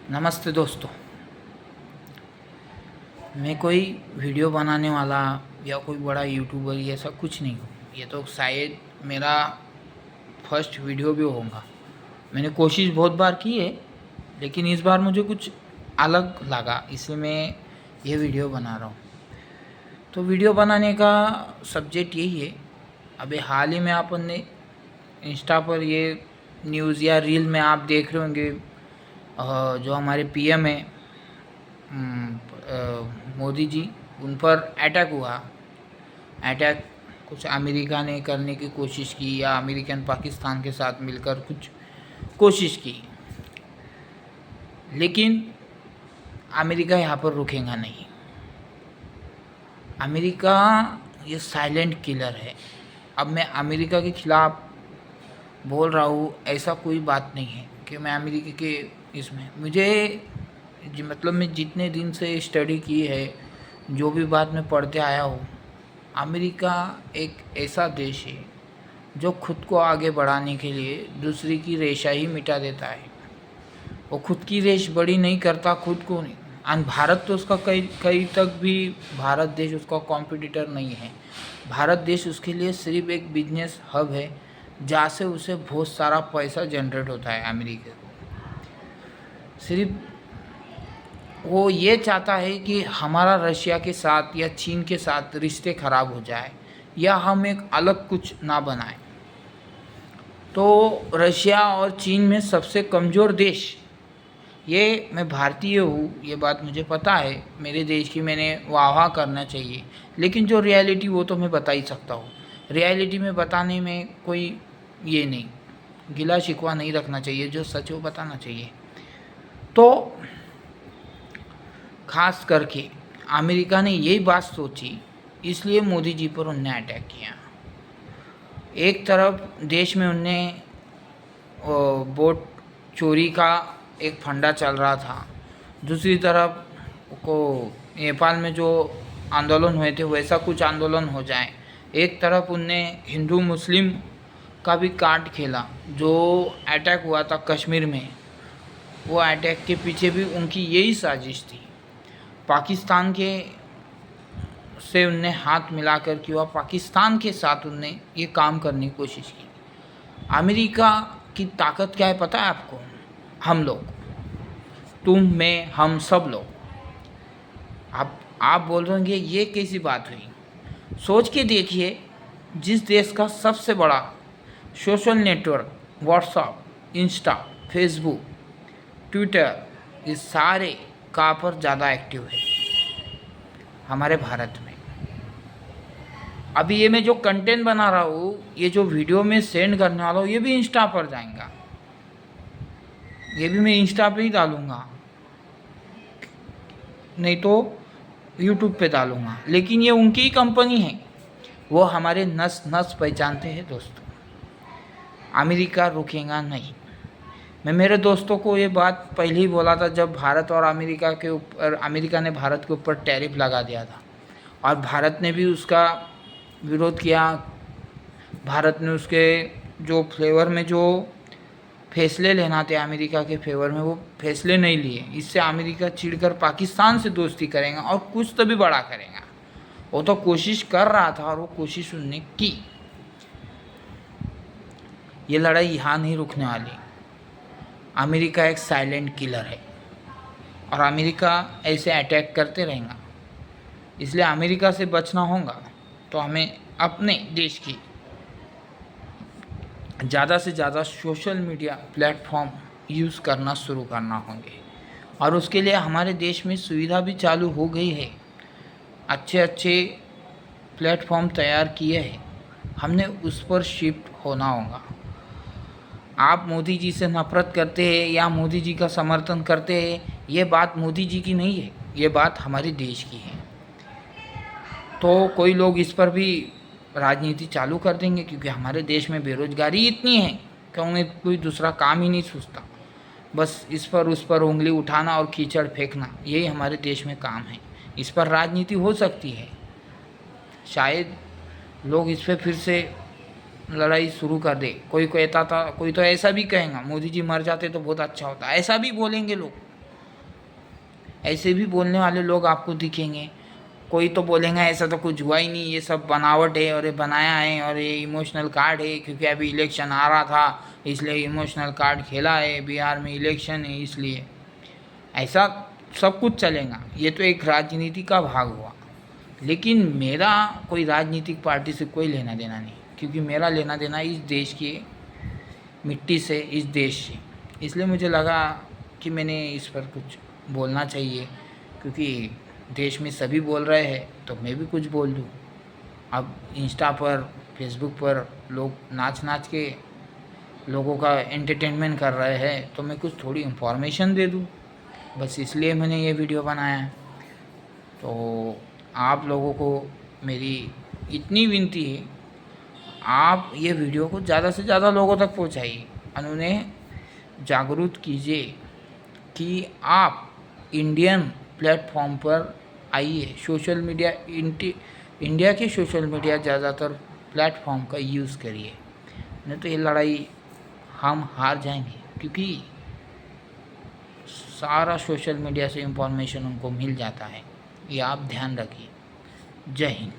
नमस्ते दोस्तों। मैं कोई वीडियो बनाने वाला या कोई बड़ा यूट्यूबर ये ऐसा कुछ नहीं हूँ। ये तो शायद मेरा फर्स्ट वीडियो भी होगा। मैंने कोशिश बहुत बार की है, लेकिन इस बार मुझे कुछ अलग लगा, इसलिए मैं ये वीडियो बना रहा हूँ। तो वीडियो बनाने का सब्जेक्ट यही है। अभी हाल ही में अपन ने इंस्टा पर ये न्यूज़ या रील में आप देख रहे होंगे, जो हमारे पीएम है मोदी जी, उन पर अटैक हुआ। अटैक कुछ अमेरिका ने करने की कोशिश की या अमेरिकन पाकिस्तान के साथ मिलकर कुछ कोशिश की, लेकिन अमेरिका यहाँ पर रुकेगा नहीं। अमेरिका ये साइलेंट किलर है। अब मैं अमेरिका के ख़िलाफ़ बोल रहा हूँ, ऐसा कोई बात नहीं है कि मैं अमेरिका के इसमें मुझे मतलब मैं जितने दिन से स्टडी की है, जो भी बात मैं पढ़ते आया हूँ, अमेरिका एक ऐसा देश है जो खुद को आगे बढ़ाने के लिए दूसरी की रेशा ही मिटा देता है। वो खुद की रेश बड़ी नहीं करता, खुद को नहीं। और भारत तो उसका कई तक भी भारत देश उसका कॉम्पिटिटर नहीं है। भारत देश उसके लिए सिर्फ एक बिजनेस हब है, जहाँ से उसे बहुत सारा पैसा जनरेट होता है। अमेरिका को सिर्फ वो ये चाहता है कि हमारा रशिया के साथ या चीन के साथ रिश्ते ख़राब हो जाए, या हम एक अलग कुछ ना बनाएं। तो रशिया और चीन में सबसे कमज़ोर देश, ये मैं भारतीय हूँ, ये बात मुझे पता है। मेरे देश की मैंने वाह करना चाहिए, लेकिन जो रियलिटी वो तो मैं बता ही सकता हूँ। रियलिटी में बताने में कोई ये नहीं, गिला शिकवा नहीं रखना चाहिए, जो सच वो बताना चाहिए। तो खास करके अमेरिका ने यही बात सोची, इसलिए मोदी जी पर उनने अटैक किया। एक तरफ देश में उनने वोट चोरी का एक फंडा चल रहा था, दूसरी तरफ को नेपाल में जो आंदोलन हुए थे वैसा कुछ आंदोलन हो जाए। एक तरफ उनने हिंदू मुस्लिम का भी कार्ड खेला। जो अटैक हुआ था कश्मीर में, वो अटैक के पीछे भी उनकी यही साजिश थी। पाकिस्तान के से उनने हाथ मिलाकर किया, पाकिस्तान के साथ उनने ये काम करने की कोशिश की। अमेरिका की ताकत क्या है पता है आपको? हम लोग, तुम मैं हम सब लोग। आप बोल रहे होंगे ये कैसी बात हुई? सोच के देखिए, जिस देश का सबसे बड़ा social network WhatsApp, Insta, Facebook, Twitter, ये सारे कहाँ पर ज़्यादा एक्टिव है? हमारे भारत में। अभी ये मैं जो कंटेंट बना रहा हूँ, ये जो वीडियो में सेंड करने वाला हूँ, ये भी इंस्टा पर जाएगा। ये भी मैं इंस्टा पे ही डालूँगा, नहीं तो यूट्यूब पे डालूँगा। लेकिन ये उनकी ही कंपनी है, वो हमारे नस नस पहचानते हैं दोस्तों। अमेरिका रुकेगा नहीं। मैं मेरे दोस्तों को ये बात पहले ही बोला था, जब भारत और अमेरिका के ऊपर, अमेरिका ने भारत के ऊपर टैरिफ लगा दिया था और भारत ने भी उसका विरोध किया। भारत ने उसके जो फ्लेवर में जो फैसले लेना थे अमेरिका के फेवर में, वो फैसले नहीं लिए। इससे अमेरिका चिढ़कर पाकिस्तान से दोस्ती करेगा और कुछ तो भी बड़ा करेगा। वो तो कोशिश कर रहा था और वो कोशिश उनने की। ये लड़ाई यहाँ नहीं रुकने वाली। अमेरिका एक साइलेंट किलर है और अमेरिका ऐसे अटैक करते रहेगा। इसलिए अमेरिका से बचना होगा तो हमें अपने देश की ज़्यादा से ज़्यादा सोशल मीडिया प्लेटफॉर्म यूज़ करना शुरू करना होंगे। और उसके लिए हमारे देश में सुविधा भी चालू हो गई है, अच्छे अच्छे प्लेटफॉर्म तैयार किए हैं। हमने उस पर शिफ्ट होना होगा। आप मोदी जी से नफरत करते हैं या मोदी जी का समर्थन करते हैं, ये बात मोदी जी की नहीं है, ये बात हमारे देश की है। तो कोई लोग इस पर भी राजनीति चालू कर देंगे, क्योंकि हमारे देश में बेरोजगारी इतनी है कि उन्हें कोई दूसरा काम ही नहीं सूझता। बस इस पर उस पर उंगली उठाना और कीचड़ फेंकना, यही हमारे देश में काम है। इस पर राजनीति हो सकती है, शायद लोग इस पर फिर से लड़ाई शुरू कर दे। कोई कहता था, कोई तो ऐसा भी कहेगा मोदी जी मर जाते तो बहुत अच्छा होता, ऐसा भी बोलेंगे लोग। ऐसे भी बोलने वाले लोग आपको दिखेंगे। कोई तो बोलेंगे ऐसा तो कुछ हुआ ही नहीं, ये सब बनावट है और ये बनाया है और ये इमोशनल कार्ड है, क्योंकि अभी इलेक्शन आ रहा था इसलिए इमोशनल कार्ड खेला है, बिहार में इलेक्शन है इसलिए। ऐसा सब कुछ चलेगा, ये तो एक राजनीति का भाग हुआ। लेकिन मेरा कोई राजनीतिक पार्टी से कोई लेना देना नहीं, क्योंकि मेरा लेना देना इस देश की मिट्टी से, इस देश से। इसलिए मुझे लगा कि मैंने इस पर कुछ बोलना चाहिए, क्योंकि देश में सभी बोल रहे हैं तो मैं भी कुछ बोल दूँ। अब इंस्टा पर, फेसबुक पर लोग नाच नाच के लोगों का एंटरटेनमेंट कर रहे हैं, तो मैं कुछ थोड़ी इन्फॉर्मेशन दे दूँ, बस इसलिए मैंने ये वीडियो बनाया है। तो आप लोगों को मेरी इतनी विनती है, आप ये वीडियो को ज़्यादा से ज़्यादा लोगों तक पहुंचाइए और उन्हें जागरूक कीजिए कि आप इंडियन प्लेटफॉर्म पर आइए। सोशल मीडिया, इंडिया के सोशल मीडिया ज़्यादातर प्लेटफॉर्म का यूज़ करिए, नहीं तो ये लड़ाई हम हार जाएंगे, क्योंकि सारा सोशल मीडिया से इंफॉर्मेशन उनको मिल जाता है। ये आप ध्यान रखिए। जय हिंद।